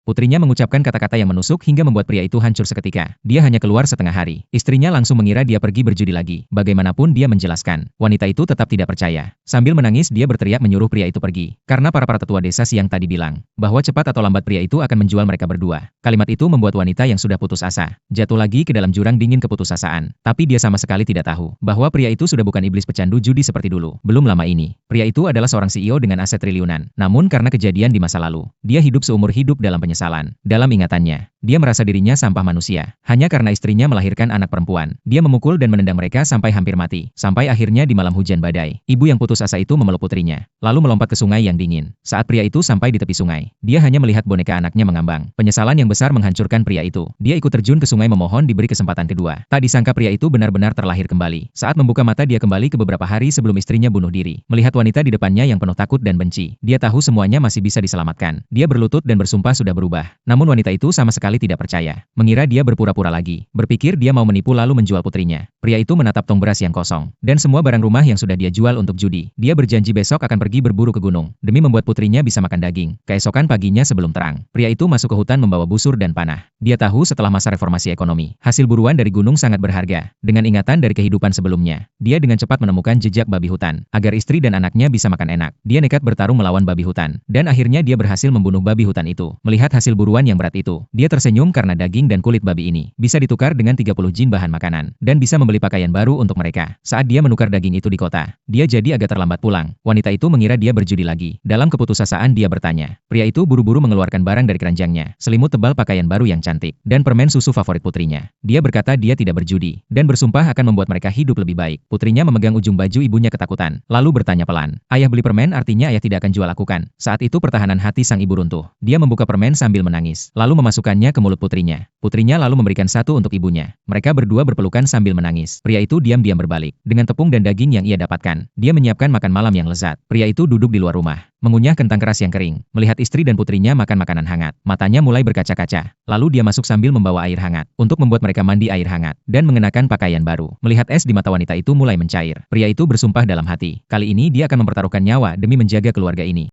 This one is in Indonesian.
Putrinya mengucapkan kata-kata yang menusuk hingga membuat pria itu hancur seketika. Dia hanya keluar setengah hari. Istrinya langsung mengira dia pergi berjudi lagi. Bagaimanapun dia menjelaskan. Wanita itu tetap tidak percaya. Sambil menangis dia berteriak menyuruh pria itu pergi. Karena para tetua desa siang tadi bilang bahwa cepat atau lambat pria itu akan menjual mereka berdua. Kalimat itu membuat wanita yang sudah putus asa jatuh lagi ke dalam jurang dingin keputusasaan. Tapi dia sama sekali tidak tahu bahwa pria itu sudah bukan iblis pecandu judi seperti dulu. Belum lama ini, pria itu adalah seorang CEO dengan aset triliunan. Namun karena kejadian di masa lalu, dia hidup seumur hidup dalam penyesalan. Dalam ingatannya, dia merasa dirinya sampah manusia. Hanya karena istrinya melahirkan anak perempuan, dia memukul dan menendang mereka sampai hampir mati. Sampai akhirnya di malam hujan badai, ibu yang putus asa itu memeluk putrinya, lalu melompat ke sungai yang dingin. Saat pria itu sampai di tepi sungai, dia hanya melihat boneka anaknya mengambang. Penyesalan yang besar menghancurkan pria itu. Dia ikut terjun ke sungai memohon diberi kesempatan kedua. Tak disangka pria itu benar-benar terlahir kembali. Saat membuka mata dia kembali ke beberapa hari sebelum istrinya bunuh diri. Melihat wanita di depannya yang penuh takut dan benci, dia tahu semuanya masih bisa diselamatkan. Dia berlutut dan bersumpah sudah berubah. Namun wanita itu sama sekali tidak percaya. Mengira dia berpura-pura lagi. Berpikir dia mau menipu lalu menjual putrinya. Pria itu menatap tong beras yang kosong dan semua barang rumah yang sudah dia jual untuk judi. Dia berjanji besok akan pergi berburu ke gunung demi membuat putrinya bisa makan daging. Keesokan paginya sebelum terang, pria itu masuk ke hutan membawa busur dan panah. Dia tahu setelah masa reformasi ekonomi, hasil buruan dari gunung sangat berharga. Dengan ingatan dari kehidupan sebelumnya, dia dengan cepat menemukan jejak babi hutan agar istri dan anaknya bisa makan enak. Dia nekat bertarung melawan babi hutan dan akhirnya dia berhasil membunuh babi hutan itu. Melihat hasil buruan yang berat itu, dia tersenyum karena daging dan kulit babi ini bisa ditukar dengan 30 jin bahan makanan dan bisa membeli pakaian baru untuk mereka. Saat dia menukar daging itu di kota, dia jadi agak terlambat pulang. Wanita itu mengira dia berjudi lagi. Dalam keputusasaan dia bertanya. Pria itu buru-buru mengeluarkan barang dari keranjangnya, selimut tebal pakaian baru yang cantik, dan permen susu favorit putrinya. Dia berkata dia tidak berjudi, dan bersumpah akan membuat mereka hidup lebih baik. Putrinya memegang ujung baju ibunya ketakutan, lalu bertanya pelan. Ayah beli permen artinya ayah tidak akan jual aku kan? Saat itu pertahanan hati sang ibu runtuh. Dia membuka permen sambil menangis, lalu memasukkannya ke mulut putrinya. Putrinya lalu memberikan satu untuk ibunya. Mereka berdua berpelukan sambil menangis. Pria itu diam-diam berbalik. Dengan tepung dan daging yang ia dapatkan, dia menyiapkan makan malam yang lezat. Pria itu duduk di luar rumah, mengunyah kentang keras yang kering. Melihat istri dan putrinya makan makanan hangat, matanya mulai berkaca-kaca. Lalu dia masuk sambil membawa air hangat, untuk membuat mereka mandi air hangat, dan mengenakan pakaian baru. Melihat es di mata wanita itu mulai mencair, pria itu bersumpah dalam hati. Kali ini dia akan mempertaruhkan nyawa demi menjaga keluarga ini.